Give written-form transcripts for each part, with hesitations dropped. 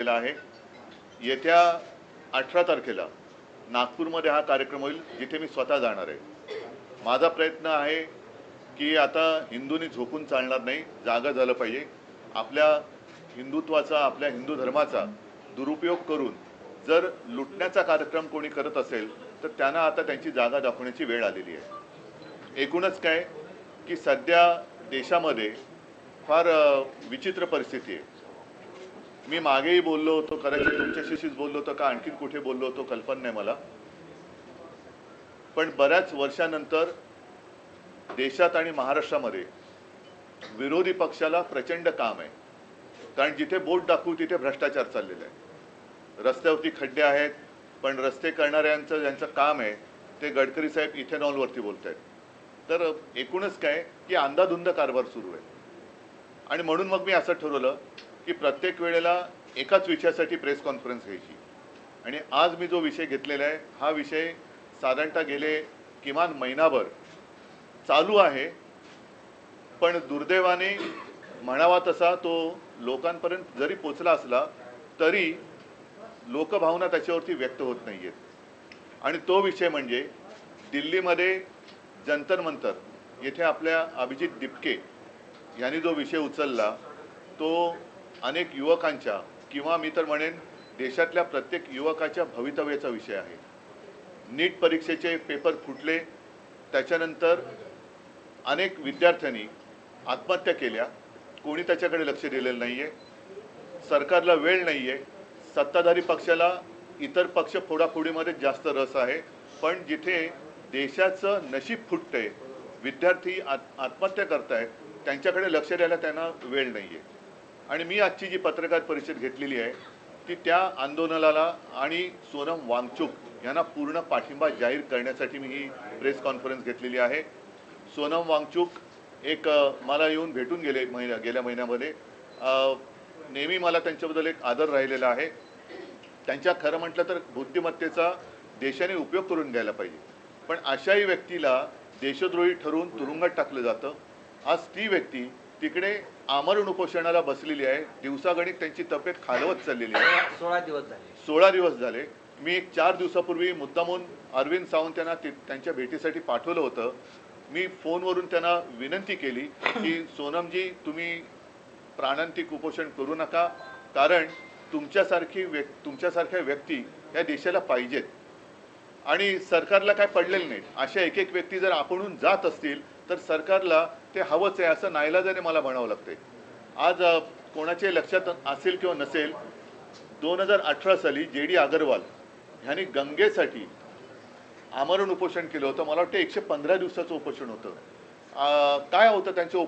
केला आहे। येत्या 18 तारखेला नागपूरमध्ये हा कार्यक्रम होईल, जिथे मी स्वतः जाणार आहे। माझा प्रयत्न आहे की आता हिंदूंनी झोपून चालणार नाही, जागा झालं पाहिजे। आपल्या हिंदुत्वाचा, आपल्या हिंदू धर्माचा दुरुपयोग करून जर लुटण्याचा कार्यक्रम कोणी करत असेल तर त्यांना आता त्यांची जागा दाखवण्याची वेळ आलेली आहे। एकूणच काय की सध्या देशामध्ये फार विचित्र परिस्थिती आहे। मी मागेही बोललो होतो, कदाचित तुमच्याशीच बोललो होतो का आणखीन कुठे बोललो होतो कल्पना नाही मला, पण बऱ्याच वर्षानंतर देशात आणि महाराष्ट्रामध्ये विरोधी पक्षाला प्रचंड काम आहे। कारण जिथे बोट दाखवू तिथे भ्रष्टाचार चाललेला आहे। रस्त्यावरती खड्डे आहेत, पण रस्ते करणाऱ्यांचं ज्यांचं काम आहे ते गडकरी साहेब इथेनॉलवरती बोलत आहेत। तर एकूणच काय की अंधाधुंद कारभार सुरू आहे। आणि म्हणून मग मी असं ठरवलं की प्रत्येक वेळेला एकाच विषयासाठी प्रेस कॉन्फरन्स घ्यायची। आणि आज मी जो विषय घेतलेला आहे हा विषय साधारणतः गेले किमान महिनाभर चालू आहे, पण दुर्दैवाने म्हणावा तसा तो लोकांपर्यंत जरी पोचला असला तरी लोकभावना त्याच्यावरती व्यक्त होत नाहीयेत। आणि तो विषय म्हणजे दिल्लीमध्ये जंतर मंतर येथे आपल्या अभिजित दिपके यांनी जो विषय उचलला तो अनेक युवकांच्या किंवा मी तर म्हणेन देशातल्या प्रत्येक युवकाच्या भवितव्याचा विषय आहे। नीट परीक्षेचे पेपर फुटले, त्याच्यानंतर अनेक विद्यार्थ्यांनी आत्महत्या केल्या, कोणी त्याच्याकडे लक्ष दिलेलं नाहीये। सरकारला वेळ नाहीये, सत्ताधारी पक्षाला इतर पक्ष फोडाफोडीमध्ये जास्त रस आहे, पण जिथे देशाचं नशीब फुटतंय, विद्यार्थी आत्महत्या करतायत, त्यांच्याकडे लक्ष द्यायला त्यांना वेळ नाहीये। आणि मी आजची जी पत्रकार परिषद घेतलेली आहे ती त्या आंदोलनाला आणि सोनम वांगचुक यांना पूर्ण पाठिंबा जाहीर करण्यासाठी मी ही प्रेस कॉन्फरन्स घेतलेली आहे। सोनम वांगचुक एक मला येऊन भेटून गेल्या महिन्यामध्ये नेहमी मला त्यांच्याबद्दल एक आदर राहिलेला आहे। त्यांच्या खरं म्हटलं तर बुद्धिमत्तेचा देशाने उपयोग करून घ्यायला पाहिजे, पण अशाही व्यक्तीला देशद्रोही ठरवून तुरुंगात टाकलं जातं। आज ती व्यक्ती तिकडे आमरण उपोषणाला बसलेली आहे, दिवसागणिक त्यांची तब्येत खालवत चाललेली आहे। 16 दिवस झाले। मी एक 4 दिवसापूर्वी मुद्दामून अरविंद सावंत यांना त्यांच्या भेटीसाठी पाठवलं होतं। मी फोनवरून त्यांना विनंती केली की सोनमजी तुम्ही प्राणांतिक उपोषण करू नका, कारण तुमच्यासारख्या व्यक्ती या देशाला पाहिजेत आणि सरकारला काय पडलेलं नाही। अशा एक एक व्यक्ती जर आपणहून जात असतील तर सरकारला ते हवंच आहे असं नाईलाजाने मला म्हणावं लागतंय। आज कोणाच्या लक्षात असेल किंवा नसेल, 2018 साली JD अग्रवाल यांनी गंगेसाठी आमरण उपोषण केलं होतं। मला वाटतं 115 दिवसाचं उपोषण होतं। काय होतं त्यांच्या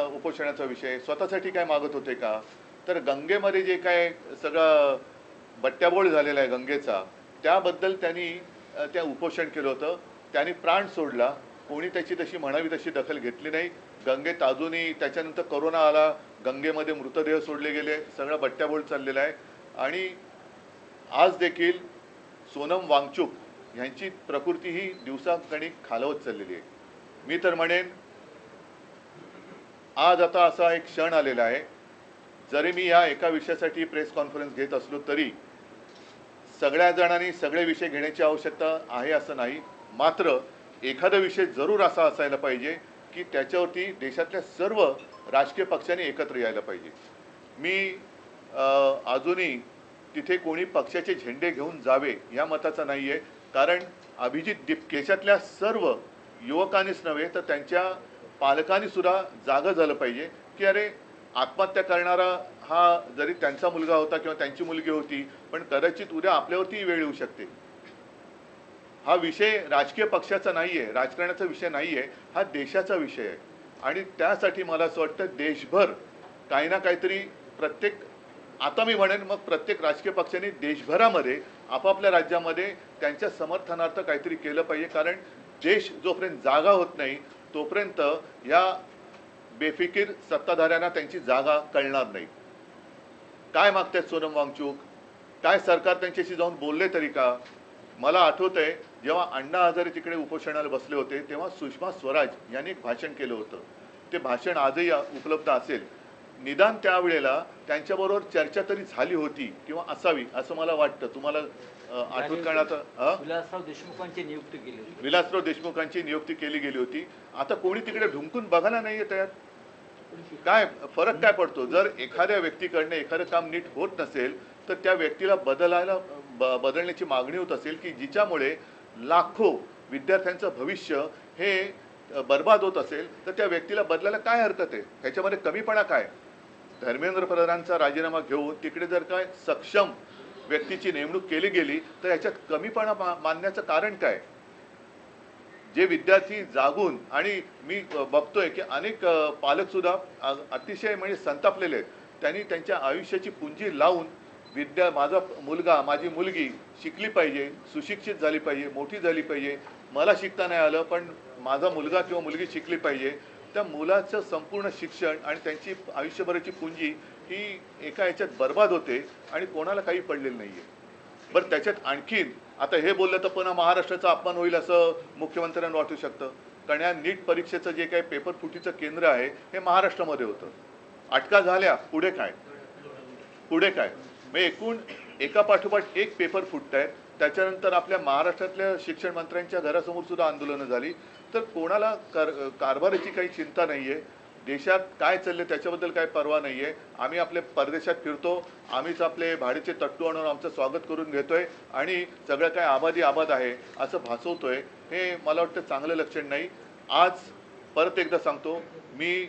उपोषणाचा विषय? स्वतःसाठी काय मागत होते का? तर गंगेमध्ये जे काय सगळं बट्ट्याबोळ झालेला आहे गंगेचा, त्याबद्दल त्यांनी त्या उपोषण केलं होतं। त्यांनी प्राण सोडला, कोणी त्याची तशी म्हणावी तशी दखल घेतली नाही। गंगेत अजूनही त्याच्यानंतर कोरोना आला, गंगेमध्ये मृतदेह सोडले गेले, सगळा बट्ट्याबोळ चाललेला आहे। आणि आज देखील सोनम वांगचुक यांची प्रकृती ही दिवसागणिक खालवत चाललेली आहे। मी तर म्हणेन आज आता असा एक क्षण आलेला आहे, जरी मी या एका विषयासाठी प्रेस कॉन्फरन्स घेत असलो तरी सगळ्या जणांनी सगळे विषय घेण्याची आवश्यकता आहे असं नाही। मात्र एखादा विषय जरूर असा असायला पाहिजे की त्याच्यावरती देशातल्या सर्व राजकीय पक्षांनी एकत्र यायला पाहिजे। मी अजूनही तिथे कोणी पक्षाचे झेंडे घेऊन जावे या मताचा नाही आहे, कारण अभिजित दिपके देशातल्या सर्व युवकांनीच नव्हे तर त्यांच्या पालकांनी सुद्धा जागं झालं पाहिजे की अरे आत्महत्या करणारा हा जरी त्यांचा मुलगा होता किंवा त्यांची मुलगी होती, पण कदाचित उद्या आपल्यावरती वेळ येऊ शकते। हा विषय राजकीय पक्षाचा नाही आहे, राजकारणाचा विषय नाही आहे, हा देशाचा विषय आहे। आणि त्यासाठी मला असं वाटतं देशभर काही ना काहीतरी आता मी म्हणेन मग प्रत्येक राजकीय पक्षाने देशभरामध्ये आपापल्या राज्यामध्ये त्यांच्या समर्थनार्थ काहीतरी केलं पाहिजे। कारण देश जोपर्यंत जागा होत नाही तोपर्यंत या बेफिकीर सत्ताधाऱ्यांना त्यांची जागा कळणार नाही। काय मागतात सोनम वांगचुक? काय सरकार त्यांच्याशी जाऊन बोलले तरी का? मला आठवतंय जेव्हा अण्णा हजारे तिकडे उपोषणाला बसले होते तेव्हा सुषमा स्वराज यांनी एक भाषण केलं होतं। ते भाषण आजही उपलब्ध असेल। निदान त्यावेळेला त्यांच्याबरोबर चर्चा तरी झाली होती किंवा असावी असं मला वाटतं. तुम्हाला आठवत करण्याचा विलासराव देशमुखांची नियुक्ती केली होती. विलासराव देशमुखांची नियुक्ती केली गेली होती. आता कोणी तिकडे ढुंकून बघायला नाहीये तयार. काय फरक काय पडतो? जर एखाद्या व्यक्तीकडनं एखादं काम नीट होत नसेल तर त्या व्यक्तीला बदलण्याची मागणी होत असेल की जिच्यामुळे लाखो विद्यार्थ्यांचं भविष्य हे बर्बाद होत असेल तर त्या व्यक्तीला बदलायला काय हरकत आहे? ह्याच्यामध्ये कमीपणा काय? धर्मेंद्र प्रधानांचा राजीनामा घेऊन तिकडे जर काय सक्षम व्यक्तीची नेमणूक केली गेली तर याच्यात कमीपणा मानण्याचं कारण काय? जे विद्यार्थी जागून, आणि मी बघतोय की अनेक पालक सुद्धा अतिशय म्हणजे संतापलेले आहेत. त्यांनी त्यांच्या आयुष्याची पुंजी लावून माझा मुलगा माझी मुलगी शिकली पाहिजे, सुशिक्षित झाली पाहिजे, मोठी झाली पाहिजे, मला शिकता नाही आलं पण माझा मुलगा किंवा मुलगी शिकली पाहिजे, त्या मुलाचं संपूर्ण शिक्षण आणि त्यांची आयुष्यभराची पुंजी ही एका याच्यात बर्बाद होते आणि कोणाला काही पडलेलं नाही आहे. बरं, त्याच्यात आणखीन आता हे बोललं तर पुन्हा महाराष्ट्राचा अपमान होईल असं मुख्यमंत्र्यांना वाटू शकतं. कारण या नीट परीक्षेचं जे काही पेपर फुटीचं केंद्र आहे हे महाराष्ट्रामध्ये होतं. अटका झाल्या, पुढे काय? पुढे काय? मग एकूण एका पाठोपाठ एक पेपर फुटत आहेत. त्याच्यानंतर आपल्या महाराष्ट्रातल्या शिक्षण मंत्र्यांच्या घरासमोर सुद्धा आंदोलनं झाली. तर कोणाला कारभाराची काही चिंता नाही आहे, देशात काय चालले त्याच्याबद्दल काय पर्वा नाही आहे. आम्ही आपले परदेशात फिरतो, आम्हीच आपले भाडीचे तट्टू आणून आमचं स्वागत करून घेतोय आणि सगळं काय आबादी आबाद आहे असं भासवतोय. हे मला वाटतं चांगलं लक्षण नाही. आज परत एकदा सांगतो, मी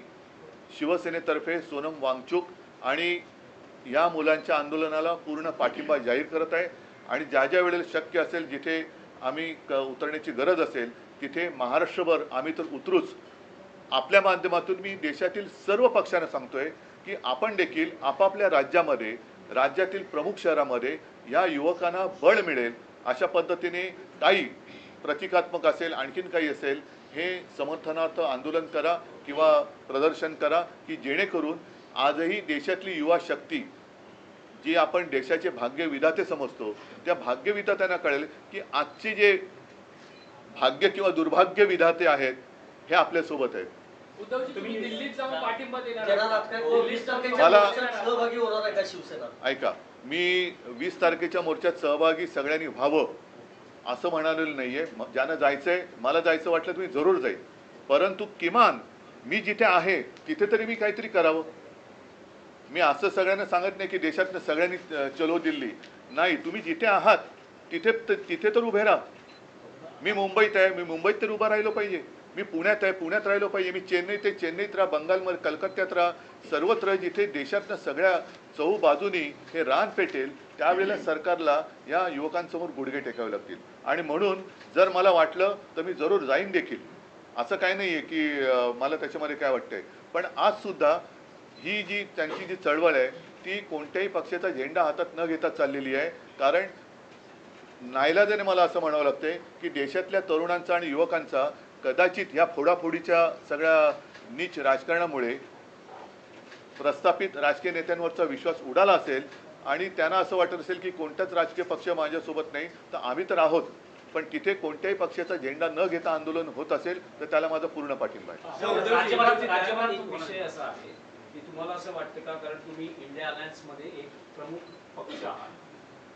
शिवसेनेतर्फे सोनम वांगचूक आणि या मुलांच्या आंदोलनाला पूर्ण पाठिंबा जाहीर करत आहे आणि ज्या ज्या वेळेला शक्य असेल, जिथे आम्ही उतरण्याची गरज असेल तिथे महाराष्ट्रभर आम्ही तर उतरूच. आपल्या माध्यमातून मी देशातील सर्व पक्षांना सांगतोय की आपण देखील आपापल्या राज्यामध्ये, राज्यातील प्रमुख शहरामध्ये या युवकांना बळ मिळेल अशा पद्धतीने काही प्रतिकात्मक असेल, आणखीन काही असेल, हे समर्थनार्थ आंदोलन करा किंवा प्रदर्शन करा की जेणेकरून आजही देशातली युवा शक्ती, जी आपण देशाचे भाग्यविधाते समजतो, त्या भाग्यविधात्यांना कळेल की आजचे जे भाग्य किंवा दुर्भाग्य विधाते आहेत हे आपल्या सोबत आहेत. तुम्ही दिल्लीत जाऊन पाठिंबा देणार सहभागी होणार आहे का शिवसेना? ऐका, मी 20 तारखेच्या मोर्चात सहभागी सगळ्यांनी व्हावं असं म्हणालेलं नाहीये. ज्यांना जायचंय, मला जायचं वाटलं तुम्ही जरूर जाईल, परंतु किमान मी जिथे आहे तिथे तरी मी काहीतरी करावं. मी असं सगळ्यांना सांगत नाही की देशातनं सगळ्यांनी चलो दिल्ली, नाही, तुम्ही जिथे आहात तिथे तर उभे राहा. मी मुंबईत आहे, मी मुंबईत तर उभा राहिलो पाहिजे. मी पुण्यात आहे, पुण्यात राहिलो पाहिजे. मी चेन्नईत आहे, चेन्नईत राहा, बंगालमध्ये, कलकत्त्यात राहा, सर्वत्र जिथे देशातनं सगळ्या चहूबाजूनी हे रान पेटेल त्यावेळेला सरकारला या युवकांसमोर गुडघे टेकावे लागतील. आणि म्हणून जर मला वाटलं तर मी जरूर जाईन देखील. असं काही नाही आहे की मला त्याच्यामध्ये काय वाटतंय. पण आज सुद्धा ही जी त्यांची जी चळवळ आहे ती कोणत्याही पक्षाचा झेंडा हातात न घेता चाललेली आहे. कारण नाईलाजाने मला असं म्हणावं लागतंय की देशातल्या तरुणांचा आणि युवकांचा कदाचित ह्या फोडाफोडीच्या सगळ्या नीच राजकारणामुळे प्रस्थापित राजकीय नेत्यांवरचा विश्वास उडाला असेल आणि त्यांना असं वाटत असेल की कोणताच राजकीय पक्ष माझ्यासोबत नाही, तर आम्ही तर आहोत. पण तिथे कोणत्याही पक्षाचा झेंडा न घेता आंदोलन होत असेल तर त्याला माझा पूर्ण पाठिंबा आहे. राज्यभरात विषय असा आहे की तुम्हाला असं वाटतं का, कारण तुम्ही इंडिया अलायन्स मध्ये एक प्रमुख पक्ष आहात,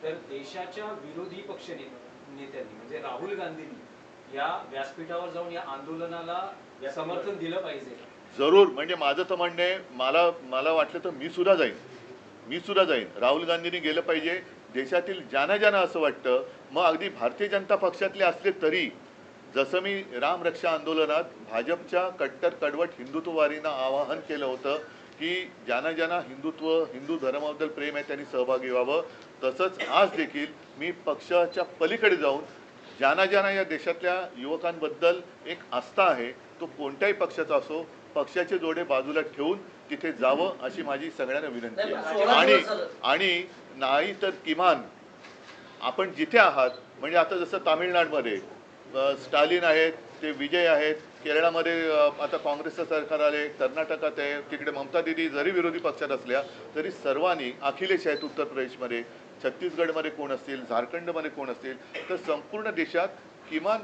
तर देशाच्या विरोधी पक्ष नेत्यांनी म्हणजे राहुल गांधींनी या व्यासपीठावर जाऊन या आंदोलनाला समर्थन दिलं पाहिजे? जरूर. म्हणजे माझं तर म्हणणं आहे, मला वाटलं तर मी सुद्धा जाईन. राहुल गांधींनी गेलं पाहिजे. देशातील ज्यांना असं वाटतं, मग अगदी भारतीय जनता पक्षातले असले तरी, जसं मी राम रक्षा आंदोलनात भाजपच्या कट्टर कडवट हिंदुत्ववादींना आवाहन केलं होतं की ज्यांना हिंदू धर्माबद्दल प्रेम आहे त्यांनी सहभागी व्हावं, तसंच आज देखील मी पक्षाच्या पलीकडे जाऊन ज्यांना या देशातल्या युवकांबद्दल एक आस्था आहे, तो कोणत्याही पक्षाचा असो, पक्षाचे जोडे बाजूला ठेवून तिथे जावं अशी माझी सगळ्यांना विनंती आहे. आणि नाही तर किमान आपण जिथे आहात, म्हणजे आता जसं तामिळनाडूमध्ये स्टालिन आहेत, ते विजय आहेत, केरळामध्ये आता काँग्रेसचं सरकार आले, कर्नाटकात आहे, तिकडे ममता दिदी जरी विरोधी पक्षात असल्या तरी सर्वांनी, अखिलेश आहेत उत्तर प्रदेशमध्ये, छत्तीसगडमध्ये कोण असतील, झारखंडमध्ये कोण असतील, तर संपूर्ण देशात किमान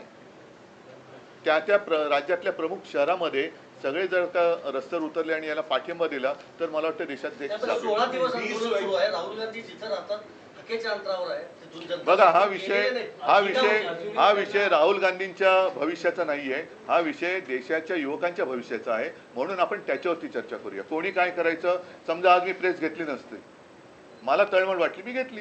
त्या राज्यातल्या प्रमुख शहरामध्ये सगळे जर का रस्त्यावर उतरले आणि याला पाठिंबा दिला तर मला वाटतं देशात देश त्यामुळे 16 दिवस आंदोलन सुरू आहे. राहुल गांधी जिथं राहतात हक्केच्या अंतरावर आहे. तिथून जनता बघा हा गेलेले नाही. विषय राहुल गांधींच्या भविष्याचा नाहीये. हा विषय देशाच्या युवकांच्या भविष्याचा आहे. म्हणून आपण त्याच्यावरती चर्चा करूया. कोणी काय करायचं, समजा आज मी प्रेस घेतली नसते, मला तळमळ वाटली, मी घेतली.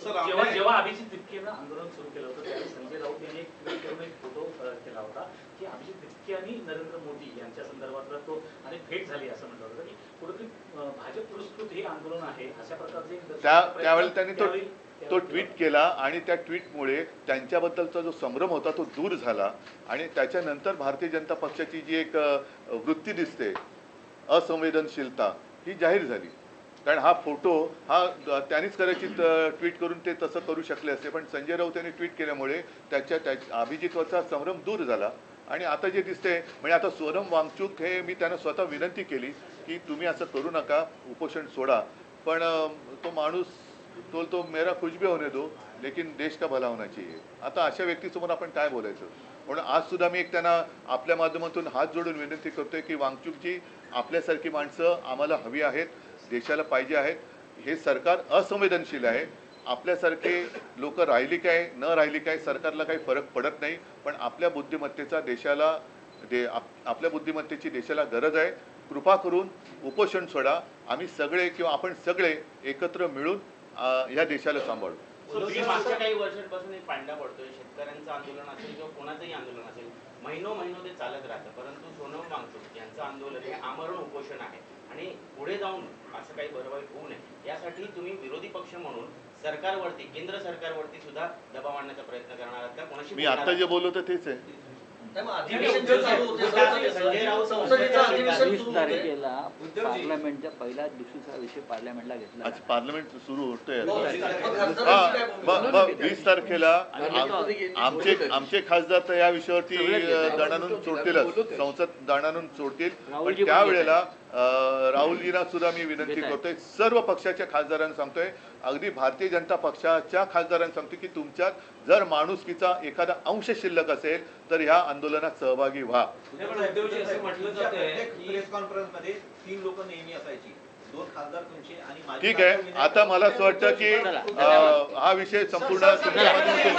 जेव्हा अभिजित तिपकेनं आंदोलन सुरू केलं होतं त्यावेळी संजय राऊत यांनी एक ट्विट करून एक फोटो केला होता की अभिजित तिपके आणि नरेंद्र मोदी यांच्या संदर्भातला तो आणि भेट झाली असं म्हटलं होतं की कुठेतरी भाजप पुरस्कृत हे आंदोलन आहे अशा प्रकारचे त्यावेळेला त्यांनी तो ट्विट केला आणि त्या ट्विटमुळे त्यांच्याबद्दलचा जो संभ्रम होता तो दूर झाला आणि त्याच्यानंतर भारतीय जनता पक्षाची जी एक वृत्ती दिसते, असंवेदनशीलता, ही जाहीर झाली. कारण हा फोटो हा त्यांनीच कदाचित ट्विट करून ते तसं करू शकले असते, पण संजय राऊत यांनी ट्विट केल्यामुळे त्या अभिजितवरचा संभ्रम दूर झाला. आणि आता जे दिसते म्हणजे आता सोनम वांगचूक हे मी त्यांना स्वतः विनंती केली की तुम्ही असं करू नका, उपोषण सोडा, पण तो माणूस तो मेरा कुछ भी होने दो लेकिन देश का भला होना चाहिए. आता अशा व्यक्तीसमोर आपण काय बोलायचं. म्हणून आज सुद्धा मी एक त्यांना आपल्या माध्यमातून हात जोडून विनंती करतोय की वांगचूकजी, आपल्यासारखी माणसं आम्हाला हवी आहेत, देशाला पाहिजे आहेत. हे सरकार असंवेदनशील आहे. आपल्यासारखे लोक राहिली काय न राहिली काय सरकारला काही फरक पडत नाही, पण आपल्या बुद्धिमत्तेचा देशाला आपल्या बुद्धिमत्तेची देशाला गरज आहे. कृपा करून उपोषण सोडा. आम्ही सगळे किंवा आपण सगळे एकत्र मिळून ह्या देशाला सांभाळू. मागच्या काही वर्षांपासून एक पांडा पडतोय. शेतकऱ्यांचं आंदोलन असेल किंवा कोणाचंही आंदोलन असेल, महिनो ते चालत राहतं. परंतु सोनम वांगचूक यांचं आंदोलन हे आमरण उपोषण आहे आणि पुढे जाऊन असं काही भरवाई होऊ नये यासाठी तुम्ही विरोधी पक्ष म्हणून सरकारवरती, केंद्र सरकारवरती सुद्धा दबाव आणण्याचा प्रयत्न करणार आहात का? कोणाशी मी आता जे बोललो तर तेच आहे. अधिवेशन जे चालू होते, संसदेचं अधिवेशन 20 सुरू होते. तारखेला पार्लमेंटच्या पहिल्याच दिवशीचा विषय पार्लमेंटला घेतला. आज पार्लमेंट सुरू होतंय. हो, खासदारांची काय भूमिका? 20 तारखेला आमचे खासदार तर या विषयावरती दणानून सोडतीलच, संसद दणानून सोडतील. पण त्यावेळेला राहुलजींना सुद्धा मी विनंती करतोय, सर्व पक्षाच्या खासदारांना सांगतोय, अगदी भारतीय जनता पक्षाच्या खासदारांना सांगतोय की तुमच्यात जर माणुसकीचा एखादा अंश शिल्लक असेल तर ह्या आंदोलनात सहभागी व्हा. उद्धवजी असं म्हटलं जातंय की प्रेस कॉन्फरन्स मध्ये 3 लोक नेहमी असायची, 2 खासदार तुमचे आणि माझे. ठीक आहे. आता मला असं वाटतं की हा विषय संपूर्ण तुमच्या माध्यमातून